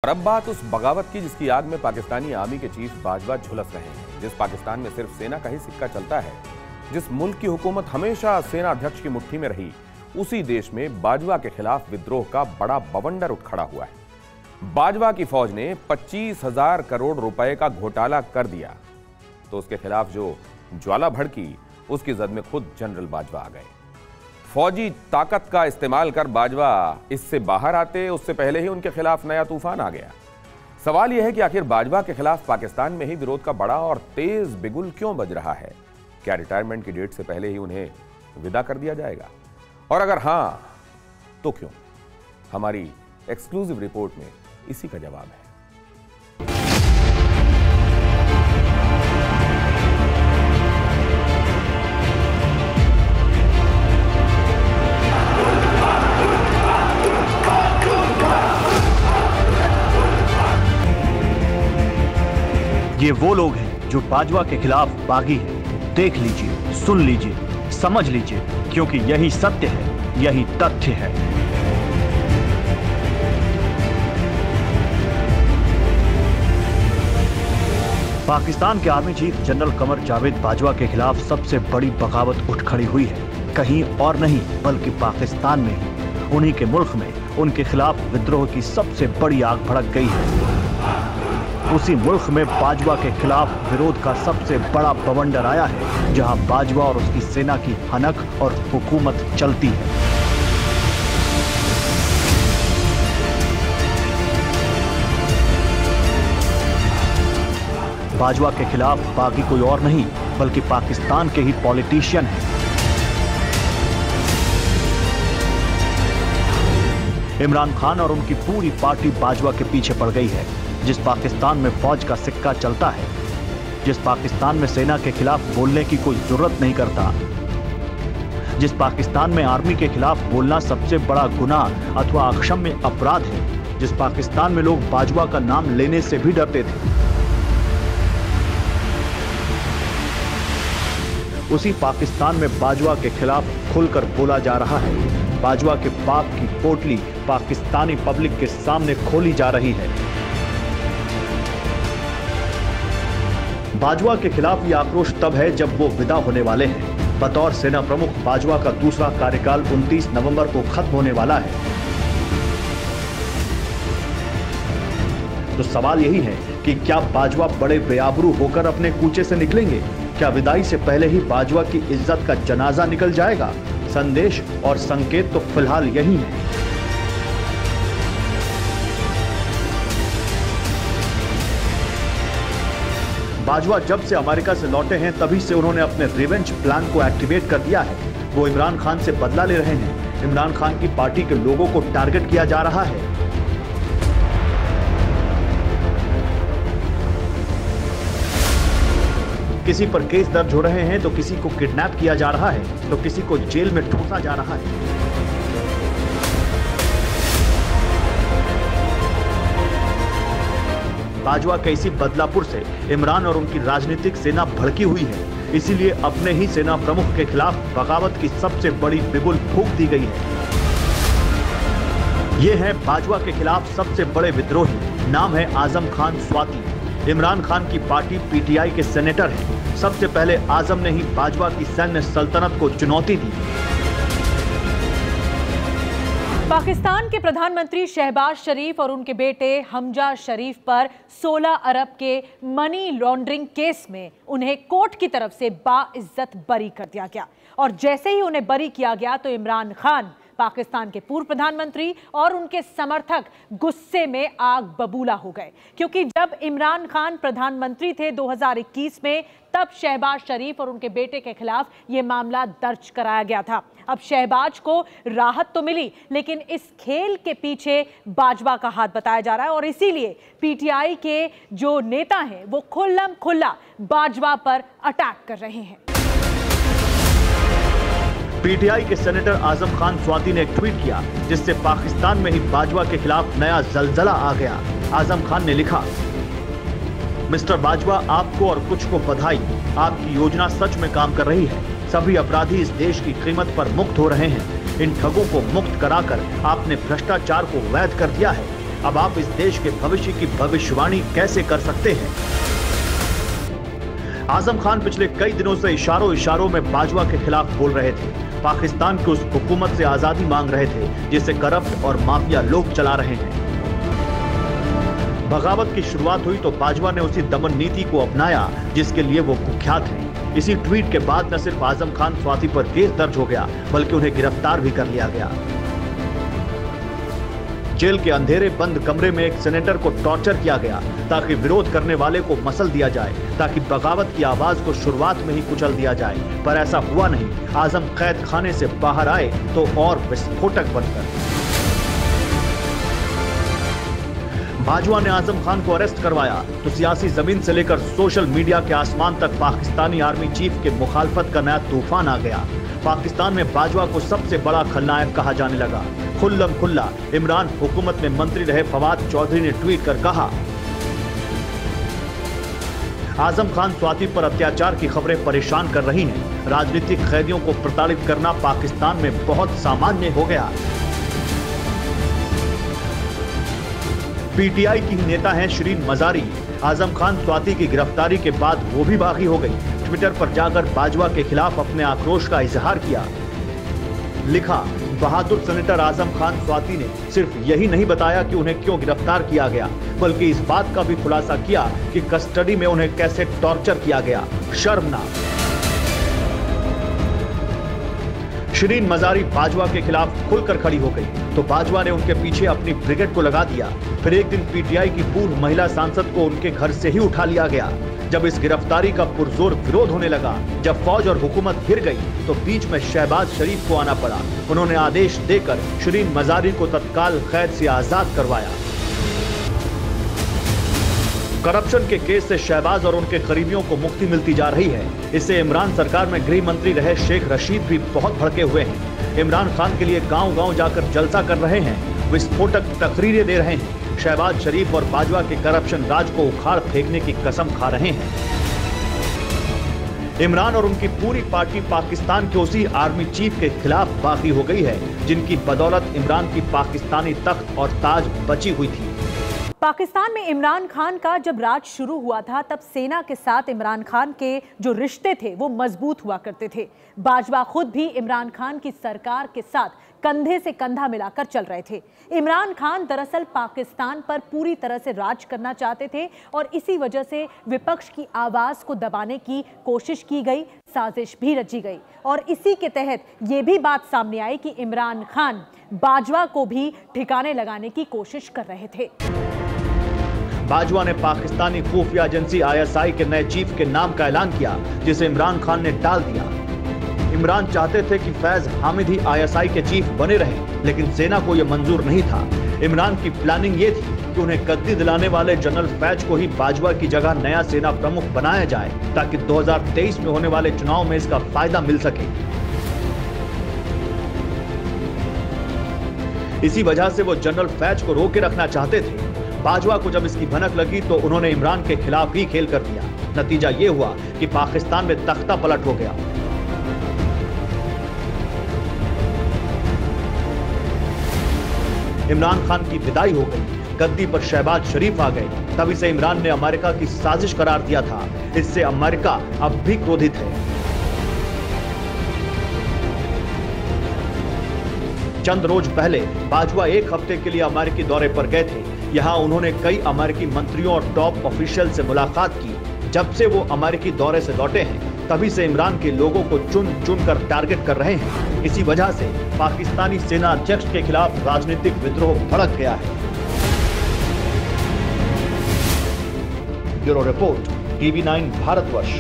और अब बात उस बगावत की जिसकी आग में पाकिस्तानी आर्मी के चीफ बाजवा झुलस रहे हैं। जिस पाकिस्तान में सिर्फ सेना का ही सिक्का चलता है, जिस मुल्क की हुकूमत हमेशा सेना अध्यक्ष की मुट्ठी में रही, उसी देश में बाजवा के खिलाफ विद्रोह का बड़ा बवंडर उठ खड़ा हुआ है। बाजवा की फौज ने 25,000 करोड़ रुपए का घोटाला कर दिया तो उसके खिलाफ जो ज्वाला भड़की, उसकी जद में खुद जनरल बाजवा आ गए। फौजी ताकत का इस्तेमाल कर बाजवा इससे बाहर आते, उससे पहले ही उनके खिलाफ नया तूफान आ गया। सवाल यह है कि आखिर बाजवा के खिलाफ पाकिस्तान में ही विरोध का बड़ा और तेज बिगुल क्यों बज रहा है? क्या रिटायरमेंट की डेट से पहले ही उन्हें विदा कर दिया जाएगा? और अगर हां तो क्यों? हमारी एक्सक्लूसिव रिपोर्ट में इसी का जवाब है। ये वो लोग हैं जो बाजवा के खिलाफ बागी हैं। देख लीजिए, सुन लीजिए, समझ लीजिए, क्योंकि यही सत्य है, यही तथ्य है। पाकिस्तान के army chief general Qamar Javed Bajwa के खिलाफ सबसे बड़ी बगावत उठ खड़ी हुई है। कहीं और नहीं बल्कि पाकिस्तान में ही, उन्हीं के मुल्क में उनके खिलाफ विद्रोह की सबसे बड़ी आग भड़क गई है। उसी मुल्क में बाजवा के खिलाफ विरोध का सबसे बड़ा बवंडर आया है, जहां बाजवा और उसकी सेना की हनक और हुकूमत चलती है। बाजवा के खिलाफ बागी कोई और नहीं बल्कि पाकिस्तान के ही पॉलिटिशियन हैं। इमरान खान और उनकी पूरी पार्टी बाजवा के पीछे पड़ गई है। जिस पाकिस्तान में फौज का सिक्का चलता है, जिस पाकिस्तान में सेना के खिलाफ बोलने की कोई जरूरत नहीं करता, जिस पाकिस्तान में आर्मी के खिलाफ बोलना सबसे बड़ा गुनाह अथवा अक्षम्य अपराध है, जिस पाकिस्तान में लोग बाजवा का नाम लेने से भी डरते थे, उसी पाकिस्तान में बाजवा के खिलाफ खुलकर बोला जा रहा है। बाजवा के पाप की पोटली पाकिस्तानी पब्लिक के सामने खोली जा रही है। बाजवा के खिलाफ यह आक्रोश तब है जब वो विदा होने वाले हैं। बतौर सेना प्रमुख बाजवा का दूसरा कार्यकाल 29 नवंबर को खत्म होने वाला है। तो सवाल यही है कि क्या बाजवा बड़े बेआबरू होकर अपने कूचे से निकलेंगे? क्या विदाई से पहले ही बाजवा की इज्जत का जनाजा निकल जाएगा? संदेश और संकेत तो फिलहाल यही है। बाजवा जब से अमेरिका से लौटे हैं तभी से उन्होंने अपने रिवेंज प्लान को एक्टिवेट कर दिया है। वो इमरान खान से बदला ले रहे हैं। इमरान खान की पार्टी के लोगों को टारगेट किया जा रहा है। किसी पर केस दर्ज हो रहे हैं तो किसी को किडनैप किया जा रहा है, तो किसी को जेल में ठूसा जा रहा है। बाजवा के इसी बदलापुर से इमरान और उनकी राजनीतिक सेना भड़की हुई है। इसीलिए अपने ही सेना प्रमुख के खिलाफ बगावत की सबसे बड़ी बिगुल फूंक दी गई है। ये है बाजवा के खिलाफ सबसे बड़े विद्रोही। नाम है आजम खान स्वाति। इमरान खान की पार्टी पीटीआई के सेनेटर हैं। सबसे पहले आजम ने ही बाजवा की सैन्य सल्तनत को चुनौती दी। पाकिस्तान के प्रधानमंत्री शहबाज शरीफ और उनके बेटे हमजा शरीफ पर 16 अरब के मनी लॉन्ड्रिंग केस में उन्हें कोर्ट की तरफ से बाइज्जत बरी कर दिया गया। और जैसे ही उन्हें बरी किया गया तो इमरान खान, पाकिस्तान के पूर्व प्रधानमंत्री, और उनके समर्थक गुस्से में आग बबूला हो गए। क्योंकि जब इमरान खान प्रधानमंत्री थे 2021 में, तब शहबाज शरीफ और उनके बेटे के खिलाफ यह मामला दर्ज कराया गया था। अब शहबाज को राहत तो मिली, लेकिन इस खेल के पीछे बाजवा का हाथ बताया जा रहा है। और इसीलिए पीटीआई के जो नेता हैं वो खुल्लम खुल्ला बाजवा पर अटैक कर रहे हैं। पीटीआई के सेनेटर आजम खान स्वाति ने एक ट्वीट किया, जिससे पाकिस्तान में ही बाजवा के खिलाफ नया जलजला आ गया। आजम खान ने लिखा, मिस्टर बाजवा, आपको और कुछ को बधाई। आपकी योजना सच में काम कर रही है। सभी अपराधी इस देश की कीमत पर मुक्त हो रहे हैं। इन ठगों को मुक्त कराकर आपने भ्रष्टाचार को वैध कर दिया है। अब आप इस देश के भविष्य की भविष्यवाणी कैसे कर सकते हैं? आजम खान पिछले कई दिनों से इशारों में बाजवा के खिलाफ बोल रहे थे। पाकिस्तान की उस हुकूमत से आजादी मांग रहे थे जिसे करप्ट और माफिया लोग चला रहे हैं। बगावत की शुरुआत हुई तो बाजवा ने उसी दमन नीति को अपनाया जिसके लिए वो कुख्यात हैं। इसी ट्वीट के बाद न सिर्फ आजम खान स्वाति पर केस दर्ज हो गया बल्कि उन्हें गिरफ्तार भी कर लिया गया। जेल के अंधेरे बंद कमरे में एक सेनेटर को टॉर्चर किया गया ताकि विरोध करने वाले को मसल दिया जाए, ताकि बगावत की आवाज को शुरुआत में ही कुचल दिया जाए। पर ऐसा हुआ नहीं। आजम कैद खाने से बाहर आए तो और विस्फोटक बनकर। बाजवा ने आजम खान को अरेस्ट करवाया तो सियासी जमीन से लेकर सोशल मीडिया के आसमान तक पाकिस्तानी आर्मी चीफ के मुखालफत का नया तूफान आ गया। पाकिस्तान में बाजवा को सबसे बड़ा खलनायक कहा जाने लगा। खुल्लम खुल्ला इमरान हुकूमत में मंत्री रहे फवाद चौधरी ने ट्वीट कर कहा, आजम खान स्वाति पर अत्याचार की खबरें परेशान कर रही हैं। राजनीतिक कैदियों को प्रताड़ित करना पाकिस्तान में बहुत सामान्य हो गया। पीटीआई की नेता हैं शिरीन मजारी। आजम खान स्वाति की गिरफ्तारी के बाद वो भी बागी हो गई। ट्विटर पर जाकर बाजवा के खिलाफ अपने आक्रोश का इजहार किया। लिखा, बहादुर सेनेटर आजम खान स्वाति ने सिर्फ यही नहीं बताया कि उन्हें क्यों गिरफ्तार किया गया, बल्कि इस बात का भी खुलासा किया कि कस्टडी में उन्हें कैसे टॉर्चर किया गया। शर्मनाक। शिरीन मजारी बाजवा के खिलाफ खुलकर खड़ी हो गई तो बाजवा ने उनके पीछे अपनी ब्रिगेड को लगा दिया। फिर एक दिन पीटीआई की पूर्व महिला सांसद को उनके घर से ही उठा लिया गया। जब इस गिरफ्तारी का पुरजोर विरोध होने लगा, जब फौज और हुकूमत घिर गई तो बीच में शहबाज शरीफ को आना पड़ा। उन्होंने आदेश देकर शिरीन मजारी को तत्काल कैद से आजाद करवाया। करप्शन के केस से शहबाज और उनके करीबियों को मुक्ति मिलती जा रही है। इससे इमरान सरकार में गृह मंत्री रहे शेख रशीद भी बहुत भड़के हुए हैं। इमरान खान के लिए गांव-गांव जाकर जलसा कर रहे हैं, विस्फोटक तकरीरें दे रहे हैं। शहबाज शरीफ और बाजवा के करप्शन राज को उखाड़ फेंकने की कसम खा रहे हैं। इमरान और उनकी पूरी पार्टी पाकिस्तान के उसी आर्मी चीफ के खिलाफ बागी हो गई है जिनकी बदौलत इमरान की पाकिस्तानी तख्त और ताज बची हुई थी। पाकिस्तान में इमरान खान का जब राज शुरू हुआ था तब सेना के साथ इमरान खान के जो रिश्ते थे वो मजबूत हुआ करते थे। बाजवा खुद भी इमरान खान की सरकार के साथ कंधे से कंधा मिलाकर चल रहे थे। इमरान खान दरअसल पाकिस्तान पर पूरी तरह से राज करना चाहते थे और इसी वजह से विपक्ष की आवाज को दबाने की कोशिश की गई, साजिश भी रची गई और इसी के तहत ये भी बात सामने आई कि इमरान खान बाजवा को भी ठिकाने लगाने की कोशिश कर रहे थे। बाजवा ने पाकिस्तानी खुफिया एजेंसी ISI के नए चीफ के नाम का ऐलान किया, जिसे इमरान खान ने टाल दिया। इमरान चाहते थे कि फैज हामिद ही ISI के चीफ बने रहें, लेकिन सेना को यह मंजूर नहीं था। इमरान की प्लानिंग ये थी कि उन्हें गद्दी दिलाने वाले जनरल फैज को ही बाजवा की जगह नया सेना प्रमुख बनाया जाए, ताकि 2023 में होने वाले चुनाव में इसका फायदा मिल सके। इसी वजह से वो जनरल फैज को रोके रखना चाहते थे। बाजवा को जब इसकी भनक लगी तो उन्होंने इमरान के खिलाफ ही खेल कर दिया। नतीजा ये हुआ कि पाकिस्तान में तख्ता पलट हो गया। इमरान खान की विदाई हो गई, गद्दी पर शहबाज शरीफ आ गए। तभी से इमरान ने अमेरिका की साजिश करार दिया था। इससे अमेरिका अब भी क्रोधित है। चंद रोज पहले बाजवा एक हफ्ते के लिए अमेरिकी दौरे पर गए थे। यहाँ उन्होंने कई अमेरिकी मंत्रियों और टॉप ऑफिशियल से मुलाकात की। जब से वो अमेरिकी दौरे से लौटे हैं, तभी से इमरान के लोगों को चुन चुन कर टारगेट कर रहे हैं। इसी वजह से पाकिस्तानी सेना अध्यक्ष के खिलाफ राजनीतिक विद्रोह भड़क गया है। Bureau report, TV9 Bharatvarsh.